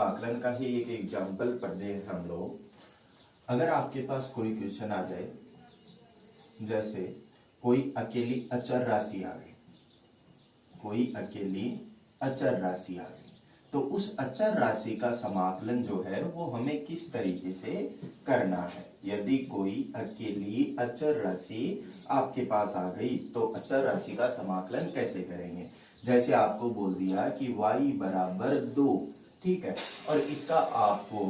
समाकलन का ही एक एग्जाम्पल पढ़ रहे हैं हम लोग। अगर आपके पास कोई क्वेश्चन आ जाए, जैसे कोई अकेली अचर राशि आ गई, कोई अकेली अचर राशि आ गई, तो उस अचर राशि का समाकलन जो है वो हमें किस तरीके से करना है। यदि कोई अकेली अचर राशि आपके पास आ गई तो अचर राशि का समाकलन कैसे करेंगे। जैसे आपको बोल दिया कि y बराबर 2, ठीक है, और इसका आपको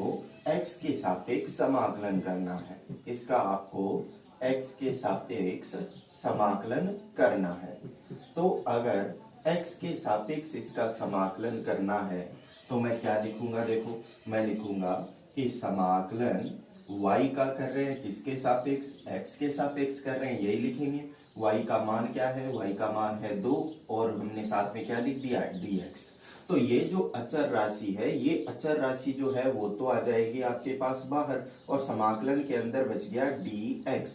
x के सापेक्ष समाकलन करना है। इसका आपको x के सापेक्ष समाकलन करना है। तो अगर x के सापेक्ष इसका समाकलन करना है तो मैं क्या लिखूंगा, देखो मैं लिखूंगा कि समाकलन y का कर रहे हैं किसके सापेक्ष, x के सापेक्ष कर रहे हैं, यही लिखेंगे। y का मान क्या है, y का मान है 2 और हमने साथ में क्या लिख दिया dx। तो ये जो अचर राशि है, ये अचर राशि जो है वो तो आ जाएगी आपके पास बाहर और समाकलन के अंदर बच गया dx।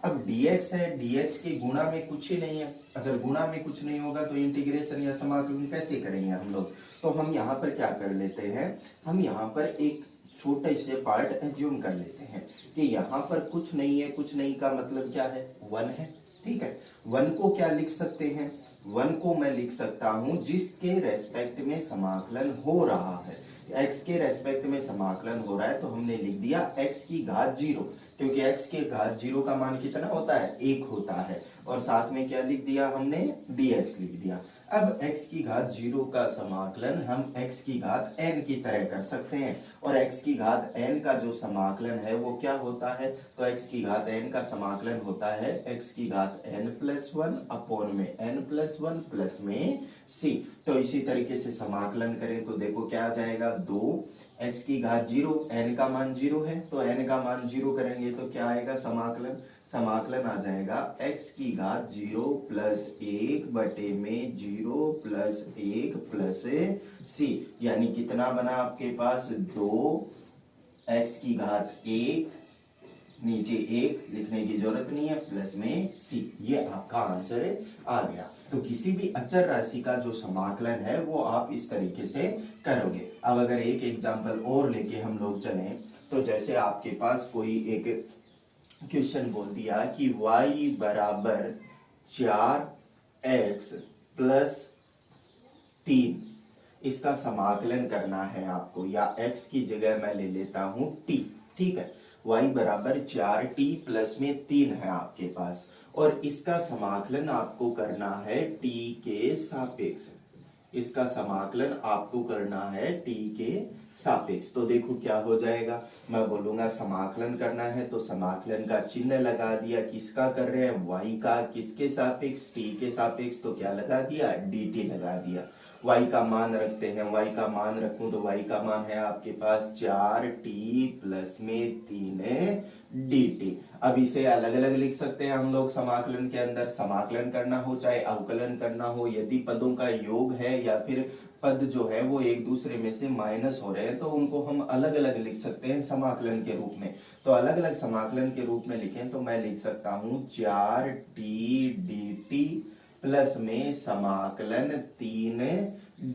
अब dx है, dx के गुणा में कुछ ही नहीं है। अगर गुणा में कुछ नहीं होगा तो इंटीग्रेशन या समाकलन कैसे करेंगे हम लोग। तो हम यहाँ पर क्या कर लेते हैं, हम यहाँ पर एक छोटे से पार्ट एज्यूम कर लेते हैं कि यहाँ पर कुछ नहीं है। कुछ नहीं का मतलब क्या है, 1 है, ठीक है। 1 को क्या लिख सकते हैं, 1 को मैं लिख सकता हूं जिसके रेस्पेक्ट में समाकलन हो रहा है। x के रेस्पेक्ट में समाकलन हो रहा है तो हमने लिख दिया x की घात 0, क्योंकि x के घात 0 का मान कितना होता है, 1 होता है। और साथ में क्या लिख दिया हमने, dx लिख दिया। अब x की घात 0 का समाकलन हम x की घात n की तरह कर सकते हैं और x की घात n का जो समाकलन है वो क्या होता है, तो x की घात n का समाकलन होता है x की घात n+1 अपॉन में n+1 प्लस में c। तो इसी तरीके से समाकलन करें तो देखो क्या आ जाएगा, 2 x की घात 0, n का मान 0 है तो n का मान 0 करेंगे तो क्या आएगा समाकलन, समाकलन आ जाएगा x की घात 0 प्लस 1 बटे में 0 प्लस 1 प्लस c, यानी कितना बना आपके पास, 2 x की घात 1, नीचे 1 लिखने की जरूरत नहीं है, प्लस में c। ये आपका आंसर आ गया। तो किसी भी अचर राशि का जो समाकलन है वो आप इस तरीके से करोगे। अब अगर एक एग्जांपल और लेके हम लोग चलें, तो जैसे आपके पास कोई एक क्वेश्चन बोल दिया कि y बराबर 4x प्लस 3, इसका समाकलन करना है आपको, या x की जगह मैं ले लेता हूं t, ठीक है। y बराबर 4t प्लस में 3 है आपके पास और इसका समाकलन आपको करना है t के सापेक्ष। इसका समाकलन आपको करना है t के सापेक्ष। तो देखो क्या हो जाएगा, मैं बोलूंगा समाकलन करना है तो समाकलन का चिन्ह लगा दिया, किसका कर रहे हैं, y का, किसके सापेक्ष, t के सापेक्ष, तो क्या लगा दिया, dt लगा दिया। y का मान रखते हैं, y का मान रखूं तो y का मान है आपके पास 4t प्लस में 3 dt। अब इसे अलग अलग लिख सकते हैं हम लोग समाकलन के अंदर, समाकलन करना हो चाहे अवकलन करना हो, यदि पदों का योग है या फिर पद जो है वो एक दूसरे में से माइनस हो रहे हैं तो उनको हम अलग अलग लिख सकते हैं समाकलन के रूप में। तो अलग अलग समाकलन के रूप में लिखें तो मैं लिख सकता हूं 4t dt प्लस में समाकलन 3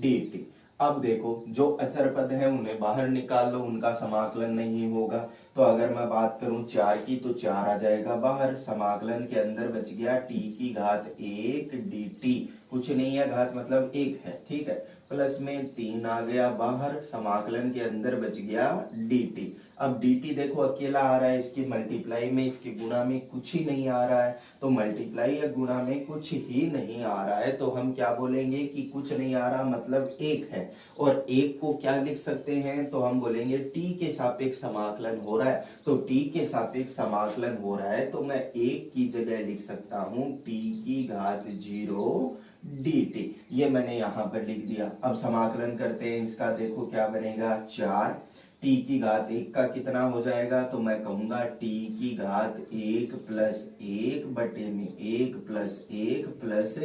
dt। अब देखो जो अचर पद है उन्हें बाहर निकाल लो, उनका समाकलन नहीं होगा। तो अगर मैं बात करूं 4 की तो 4 आ जाएगा बाहर, समाकलन के अंदर बच गया t की घात 1 dt, कुछ नहीं है, घात मतलब 1 है, ठीक है, प्लस में 3 आ गया बाहर, समाकलन के अंदर बच गया dt। अब dt देखो अकेला आ रहा है, इसकी मल्टीप्लाई में इसके गुणा में कुछ ही नहीं आ रहा है, तो मल्टीप्लाई या गुणा में कुछ ही नहीं आ रहा है तो हम क्या बोलेंगे कि कुछ नहीं आ रहा मतलब 1 है। और 1 को क्या लिख सकते हैं, तो हम बोलेंगे t के सापेक्ष समाकलन हो रहा है, तो t के सापेक्ष समाकलन हो रहा है तो मैं 1 की जगह लिख सकता हूं t की घात 0 dt, ये मैंने यहां पर लिख दिया। अब समाकलन करते हैं इसका, देखो क्या बनेगा, 4 t की घात 1 का कितना हो जाएगा, तो मैं कहूंगा t की घात 1 प्लस 1 बटे में 1 प्लस 1 प्लस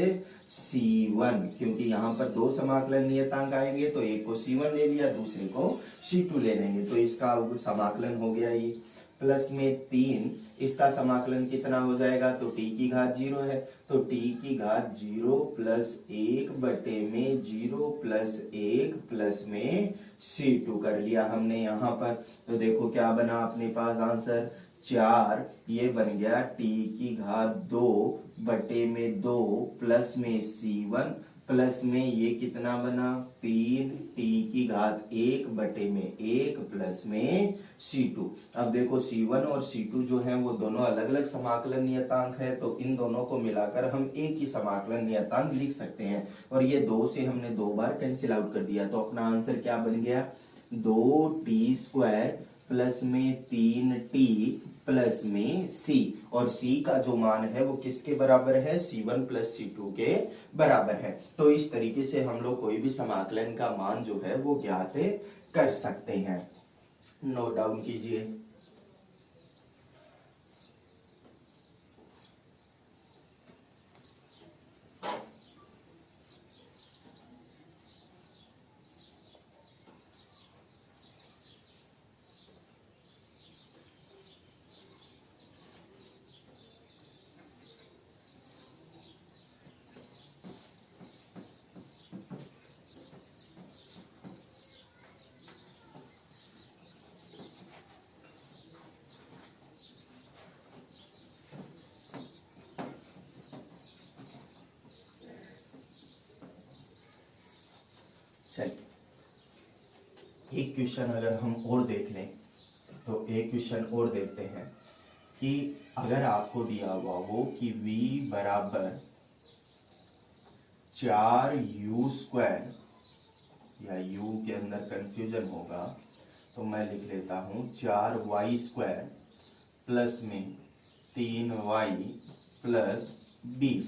c1, क्योंकि यहाँ पर 2 समाकलन नियतांक आएंगे तो एक को c1 ले लिया, दूसरे को c2 ले लेंगे, तो इसका समाकलन हो गया ये। प्लस में 3, इसका समाकलन कितना हो जाएगा, तो t की घात 0 है, तो t की घात 0 प्लस 1 बटे में 0 प्लस 1 प्लस में c2 कर लिया हमने यहाँ पर। तो देखो क्या बना अपने पास आंसर 4, ये बन गया t की घात 2 बटे में 2 प्लस में c1 प्लस में ये कितना बना 3 t की घात 1 बटे में 1 प्लस में c2। अब देखो c1 और c2 जो है वो दोनों अलग अलग समाकलन नियतांक है, तो इन दोनों को मिलाकर हम एक ही समाकलन नियतांक लिख सकते हैं, और ये 2 से हमने 2 बार कैंसिल आउट कर दिया, तो अपना आंसर क्या बन गया 2t² प्लस में 3t प्लस में c, और c का जो मान है वो किसके बराबर है, c1 प्लस c2 के बराबर है। तो इस तरीके से हम लोग कोई भी समाकलन का मान जो है वो ज्ञात कर सकते हैं। नोट डाउन कीजिए। चलिए एक क्वेश्चन अगर हम और देख लें, तो एक क्वेश्चन और देखते हैं कि अगर आपको दिया हुआ हो कि v बराबर 4u², या u के अंदर कंफ्यूजन होगा तो मैं लिख लेता हूं 4y² प्लस में 3y प्लस 20,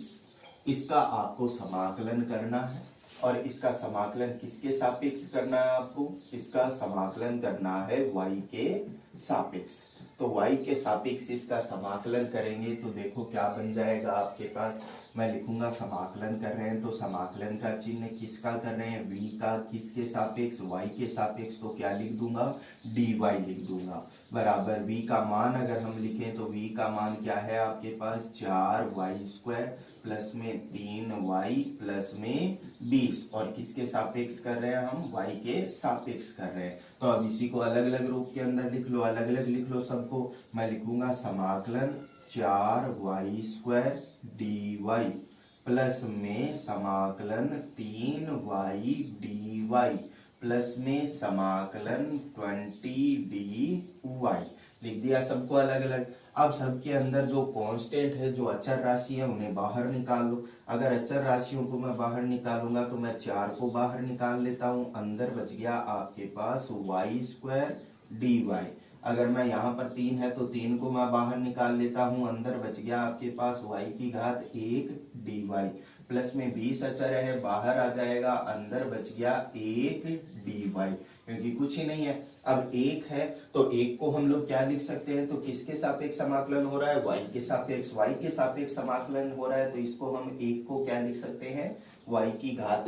इसका आपको समाकलन करना है, और इसका समाकलन किसके सापेक्ष करना है आपको, इसका समाकलन करना है y के सापेक्ष। तो y के सापेक्ष इसका समाकलन करेंगे तो देखो क्या बन जाएगा आपके पास, मैं लिखूंगा समाकलन कर रहे हैं तो समाकलन का चिन्ह किसका कर रहे हैं, v का किसके सापेक्ष, y के सापेक्ष, तो क्या लिख दूंगा dy लिख दूंगा, बराबर v का मान अगर हम लिखें तो v का मान क्या है आपके पास 4y² प्लस में 3y प्लस में 20, और किसके सापेक्ष कर रहे हैं हम, y के सापेक्ष कर रहे हैं। तो अब इसी को अलग अलग रूप के अंदर लिख लो, अलग अलग लिख लो सबको। मैं लिखूंगा समाकलन 4y² dy प्लस में समाकलन 3y dy प्लस में समाकलन 20dy, लिख दिया सबको अलग अलग। अब सबके अंदर जो कांस्टेंट है, जो अचर राशि है, उन्हें बाहर निकाल लो। अगर अचर राशियों को मैं बाहर निकालूंगा तो मैं 4 को बाहर निकाल लेता हूं, अंदर बच गया आपके पास y² dy। अगर मैं यहाँ पर 3 है तो 3 को मैं बाहर निकाल लेता हूं, अंदर बच गया आपके पास y की घात 1 dy, प्लस में 20 अचर है, बाहर आ जाएगा, अंदर बच गया 1 dy, क्योंकि कुछ ही नहीं है। अब 1 है तो 1 को हम लोग क्या लिख सकते हैं, तो किसके सापेक्ष समाकलन हो रहा है, y के सापेक्ष, y के सापेक्ष समाकलन हो रहा है, तो इसको हम 1 को क्या लिख सकते हैं, y की घात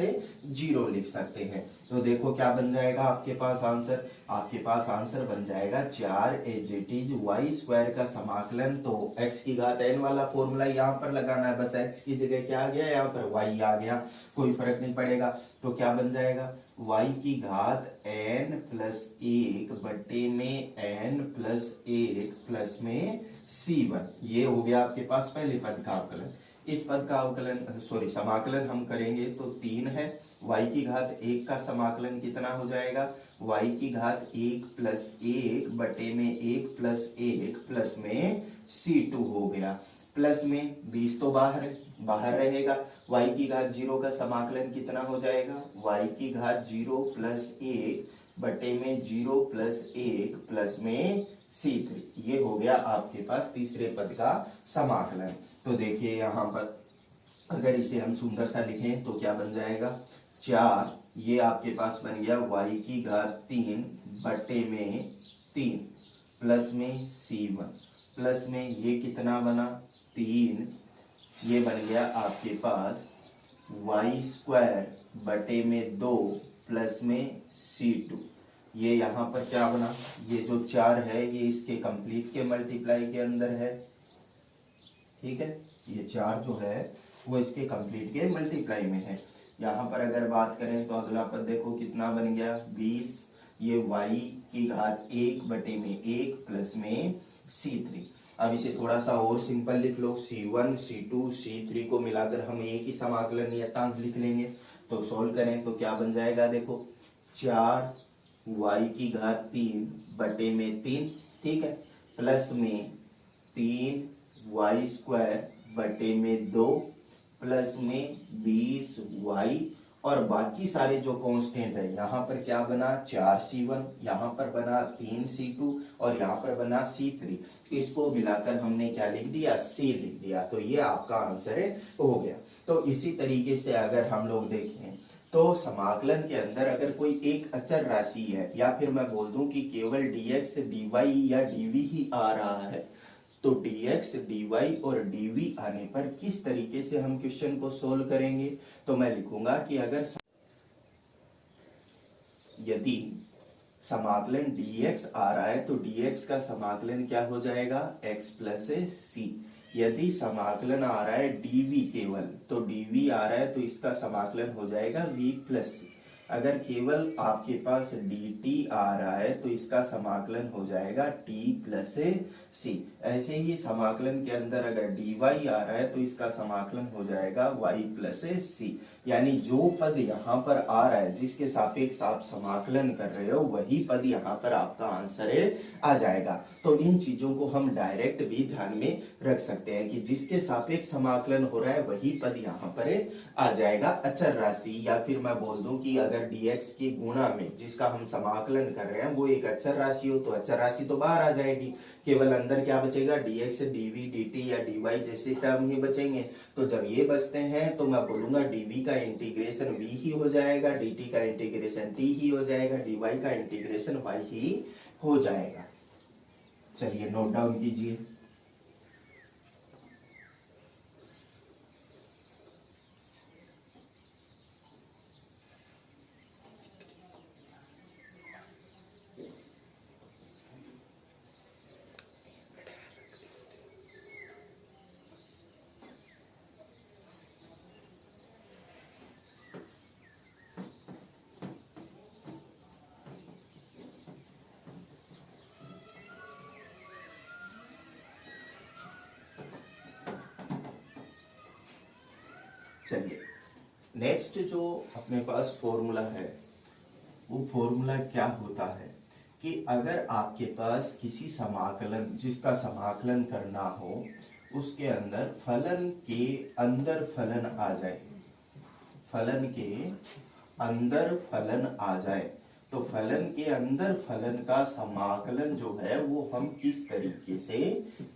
0 लिख सकते हैं। तो देखो क्या बन जाएगा आपके पास आंसर, आपके पास आंसर बन जाएगा 4y² का समाकलन, तो x की घात n वाला फॉर्मूला यहाँ पर लगाना है, बस x की जगह क्या आ गया, यहाँ पर y आ गया, कोई फर्क नहीं पड़ेगा। तो क्या बन जाएगा y की घात n प्लस 1 बटे में n प्लस 1 प्लस में c1, ये हो गया आपके पास पहले पद का अवकलन। इस पद का अवकलन समाकलन हम करेंगे तो 3 है, y की घात 1 का समाकलन कितना हो जाएगा, y की घात 1 प्लस 1 बटे में 1 प्लस 1 प्लस में c2 हो गया, प्लस में 20 तो बाहर रहेगा, y की घात 0 का समाकलन कितना हो जाएगा, y की घात 0 प्लस 1 बटे में 0 प्लस 1 प्लस में c3, ये हो गया आपके पास तीसरे पद का समाकलन। तो देखिए यहाँ पर अगर इसे हम सुंदर सा लिखें तो क्या बन जाएगा, 4, ये आपके पास बन गया y की घात 3 बटे में 3 प्लस में c1 प्लस में ये कितना बना 3, ये बन गया आपके पास y² बटे में 2 प्लस में c2 ये यहाँ पर क्या बना, ये जो 4 है ये इसके कंप्लीट के मल्टीप्लाई के अंदर है, ठीक है। ये 4 जो है वो इसके कंप्लीट के मल्टीप्लाई में है। यहाँ पर अगर बात करें तो अगला पद देखो कितना बन गया 20, ये y की घात 1/1 प्लस में c3। अब इसे थोड़ा सा और सिंपल लिख लो, c1 c2 c3 को मिलाकर हम एक ही समाकलन नियतांक लिख लेंगे। तो सोल्व करें तो क्या बन जाएगा, देखो 4y की घात 3/3, ठीक है, प्लस में 3y² 2 प्लस में 20y, और बाकी सारे जो कांस्टेंट है यहाँ पर क्या बना 4c1, यहाँ पर बना 3c2 और यहाँ पर बना c3, इसको मिलाकर हमने क्या लिख दिया, c लिख दिया। तो ये आपका आंसर हो गया। तो इसी तरीके से अगर हम लोग देखें तो समाकलन के अंदर अगर कोई एक अचर राशि है, या फिर मैं बोल दूं कि केवल dx dy या dv ही आ रहा है, तो dx dy और dv आने पर किस तरीके से हम क्वेश्चन को सोल्व करेंगे। तो मैं लिखूंगा कि अगर यदि समाकलन dx आ रहा है तो dx का समाकलन क्या हो जाएगा, x प्लस c। यदि समाकलन आ रहा है dv केवल, तो dv आ रहा है तो इसका समाकलन हो जाएगा v प्लस c। अगर केवल आपके पास dt आ रहा है तो इसका समाकलन हो जाएगा t प्लस c। ऐसे ही समाकलन के अंदर अगर dy आ रहा है तो इसका समाकलन हो जाएगा y प्लस c। यानी जो पद यहाँ पर आ रहा है, जिसके सापेक्ष आप समाकलन कर रहे हो, वही पद यहाँ पर आपका आंसर आ जाएगा। तो इन चीजों को हम डायरेक्ट भी ध्यान में रख सकते हैं कि जिसके सापेक्ष समाकलन हो रहा है वही पद यहाँ पर आ जाएगा अचर राशि। या फिर मैं बोल दूं कि अगर dx के गुणा में जिसका हम समाकलन कर रहे हैं वो एक अचर राशि हो, तो अचर राशि तो बाहर आ जाएगी, केवल अंदर क्या बचेगा, dx dv dt या dy जैसे टर्म ही बचेंगे। तो जब ये बचते हैं तो मैं बोलूंगा dv का इंटीग्रेशन v ही हो जाएगा, dt का इंटीग्रेशन t ही हो जाएगा, dy का इंटीग्रेशन y ही हो जाएगा। चलिए नोट डाउन कीजिए। चलिए नेक्स्ट जो अपने पास फॉर्मूला है वो फॉर्मूला क्या होता है कि अगर आपके पास किसी समाकलन, जिसका समाकलन करना हो, उसके अंदर फलन के अंदर फलन आ जाए, फलन के अंदर फलन आ जाए, तो फलन के अंदर फलन का समाकलन जो है वो हम किस तरीके से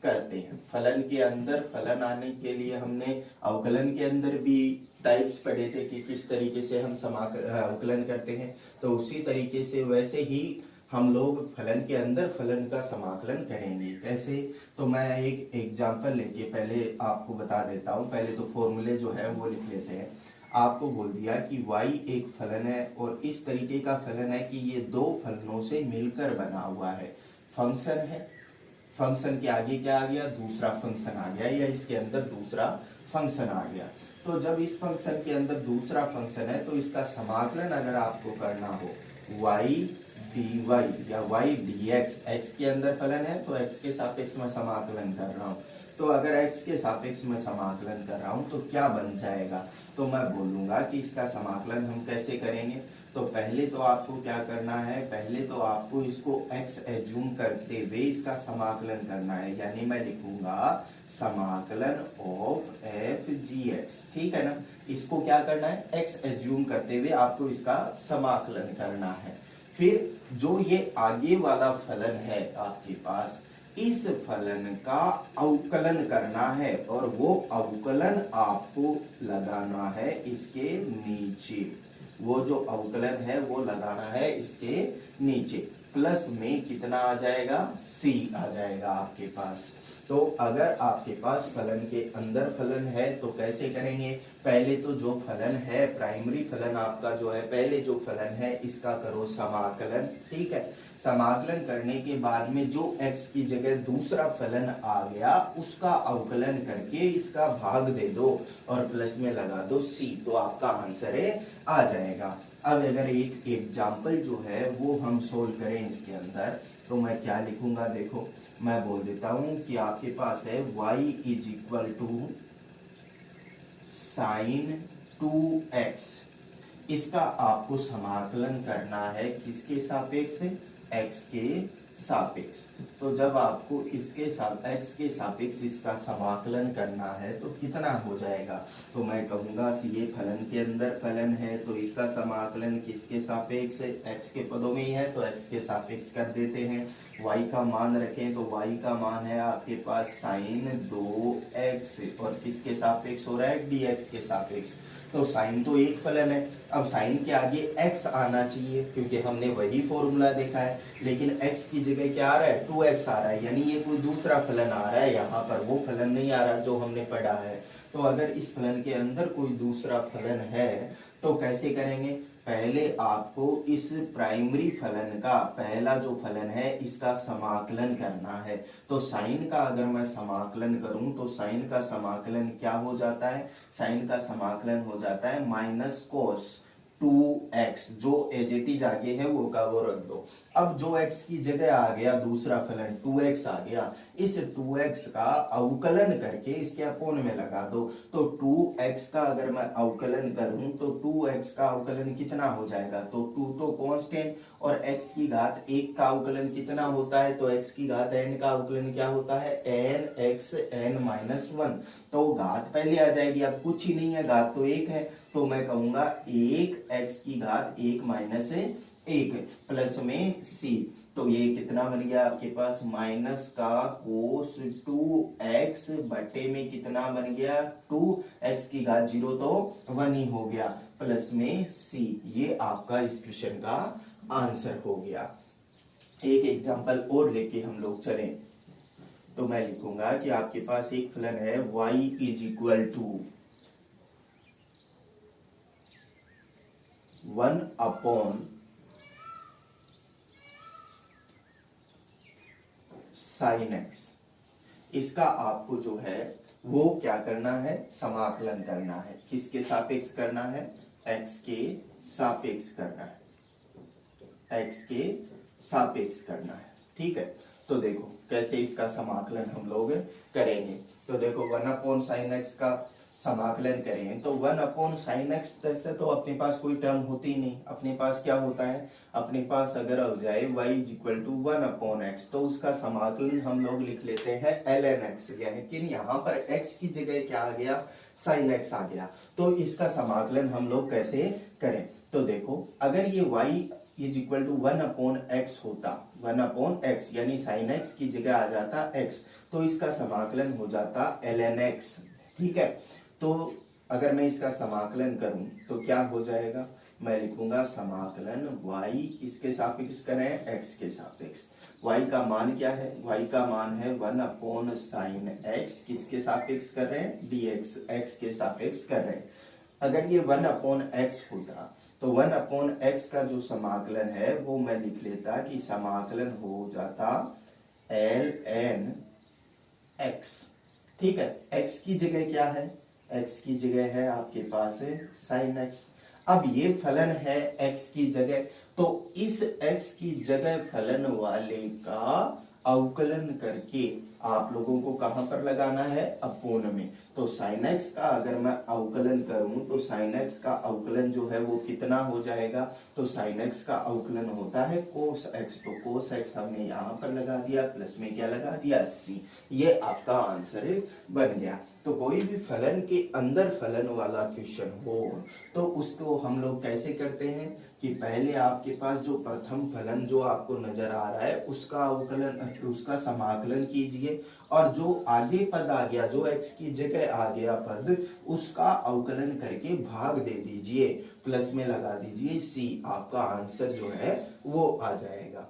करते हैं। फलन के अंदर फलन आने के लिए हमने अवकलन के अंदर भी टाइप्स पढ़े थे कि किस तरीके से हम अवकलन करते हैं, तो उसी तरीके से वैसे ही हम लोग फलन के अंदर फलन का समाकलन करेंगे। कैसे, तो मैं एक एग्जांपल लेके पहले आपको बता देता हूँ। पहले तो फॉर्मूले जो है वो लिख लेते हैं। आपको बोल दिया कि y एक फलन है और इस तरीके का फलन है कि ये दो फलनों से मिलकर बना हुआ है, फंक्शन है। फंक्शन के आगे क्या आ गया, दूसरा फंक्शन आ गया, या इसके अंदर दूसरा फंक्शन आ गया। तो जब इस फंक्शन के अंदर दूसरा फंक्शन है तो इसका समाकलन अगर आपको करना हो y dy या y dx, x के अंदर फलन है तो x के सापेक्ष में समाकलन कर रहा हूँ, तो अगर x के सापेक्ष में समाकलन कर रहा हूँ तो क्या बन जाएगा, तो मैं बोलूंगा कि इसका समाकलन हम कैसे करेंगे। तो पहले तो आपको क्या करना है, पहले तो आपको इसको x एज्यूम करते हुए इसका समाकलन करना है, यानी मैं लिखूंगा समाकलन ऑफ f gx, ठीक है ना। इसको क्या करना है, x एज्यूम करते हुए आपको इसका समाकलन करना है। फिर जो ये आगे वाला फलन है आपके पास, इस फलन का अवकलन करना है और वो अवकलन आपको लगाना है इसके नीचे, वो जो अवकलन है वो लगाना है इसके नीचे। प्लस में कितना आ जाएगा, c आ जाएगा आपके पास। तो अगर आपके पास फलन के अंदर फलन है तो कैसे करेंगे, पहले तो जो फलन है प्राइमरी फलन आपका जो है, पहले जो फलन है इसका करो समाकलन, ठीक है। समाकलन करने के बाद में जो x की जगह दूसरा फलन आ गया उसका अवकलन करके इसका भाग दे दो और प्लस में लगा दो c, तो आपका आंसर है आ जाएगा। अब अगर एक एग्जाम्पल जो है वो हम सोल्व करें इसके अंदर, तो मैं क्या लिखूंगा, देखो मैं बोल देता हूं कि आपके पास है y is equal to sine 2x। इसका आपको समाकलन करना है किसके सापेक्ष, x के सापेक्ष। तो जब आपको इसके साथ x के सापेक्ष इसका समाकलन करना है तो कितना हो जाएगा, तो मैं कहूंगा ये फलन के अंदर फलन है तो इसका समाकलन किसके सापेक्ष, x के पदों में ही है तो x के सापेक्ष कर देते हैं। y का मान रखें तो y का मान है आपके पास साइन 2x और किसके सापेक्ष हो रहा है, dx के सापेक्ष। तो साइन तो एक फलन है, अब साइन के आगे x आना चाहिए क्योंकि हमने वही फॉर्मूला देखा है, लेकिन x की जगह क्या आ रहा है, 2x आ रहा है, यानी ये कोई दूसरा फलन आ रहा है, यहाँ पर वो फलन नहीं आ रहा जो हमने पढ़ा है। तो अगर इस फलन के अंदर कोई दूसरा फलन है तो कैसे करेंगे, पहले आपको इस प्राइमरी फलन का पहला जो फलन है इसका समाकलन करना है। तो साइन का अगर मैं समाकलन करूं तो साइन का समाकलन क्या हो जाता है, साइन का समाकलन हो जाता है माइनस कोस 2x, जो एज इट इज आगे है वो का वो रख दो। अब जो x की जगह आ गया दूसरा फलन 2x आ गया, इस 2x का अवकलन करके इसके अपोन में लगा दो। तो 2x का अगर मैं अवकलन करूं तो 2x का अवकलन कितना हो जाएगा, तो 2 तो कांस्टेंट और x की घात 1 का अवकलन कितना होता है, तो x की घात n का अवकलन क्या होता है, nx n माइनस 1। तो घात पहले आ जाएगी, अब कुछ ही नहीं है, घात तो 1 है, तो मैं कहूंगा 1x की घात 1 माइनस 1 प्लस में c। तो ये कितना बन गया आपके पास, माइनस का कोस 2x बटे में कितना बन गया 2x की घात 0 तो 1 ही हो गया प्लस में c। ये आपका इस क्वेश्चन का आंसर हो गया। एक एग्जांपल और लेके हम लोग चलें तो मैं लिखूंगा कि आपके पास एक फलन है y is equal to 1 upon sine x। इसका आपको जो है वो क्या करना है, समाकलन करना है, किसके सापेक्ष करना है, x के सापेक्ष करना है, x के सापेक्ष करना है, ठीक है। तो देखो कैसे इसका समाकलन हम लोग करेंगे, तो देखो 1 अपॉन साइन x का समाकलन करें तो 1 अपॉन साइन x से तो अपने पास कोई टर्म होती ही नहीं, अपने पास क्या होता है, अपने पास अगर हो जाए y is equal to 1 upon x तो उसका समाकलन हम लोग लिख लेते हैं ln x, लेकिन यहाँ पर x की जगह क्या आ गया, साइन x आ गया। तो इसका समाकलन हम लोग कैसे करें, तो देखो अगर ये y is equal to 1 upon x होता, 1 अपॉन x यानी साइन x की जगह आ जाता x, तो इसका समाकलन हो जाता ln x, ठीक है। तो अगर मैं इसका समाकलन करूं तो क्या हो जाएगा, मैं लिखूंगा समाकलन y किसके सापेक्ष करें, x के सापेक्ष। y का मान क्या है, y का मान है 1 अपॉन साइन x, किसके सापेक्ष कर रहे हैं, dx, x के सापेक्ष कर रहे हैं। अगर ये 1 अपॉन x होता तो 1 अपॉन x का जो समाकलन है वो मैं लिख लेता कि समाकलन हो जाता ln x, ठीक है। x की जगह क्या है, x की जगह है आपके पास है साइन x। अब ये फलन है x की जगह, तो इस x की जगह फलन वाले का अवकलन करके आप लोगों को कहां पर लगाना है, अपोन में। तो साइन x का अगर मैं अवकलन करूं तो साइन x का अवकलन जो है वो कितना हो जाएगा, तो साइन x का अवकलन होता है कोस x, तो कोस x हमने यहाँ पर लगा दिया, प्लस में क्या लगा दिया, c। ये आपका आंसर बन गया। तो कोई भी फलन के अंदर फलन वाला क्वेश्चन हो तो उसको हम लोग कैसे करते हैं कि पहले आपके पास जो प्रथम फलन जो आपको नजर आ रहा है उसका अवकलन, उसका समाकलन कीजिए, और जो आगे पद आ गया, जो x की जगह आ गया पद, उसका अवकलन करके भाग दे दीजिए, प्लस में लगा दीजिए c। आपका आंसर जो है वो आ जाएगा।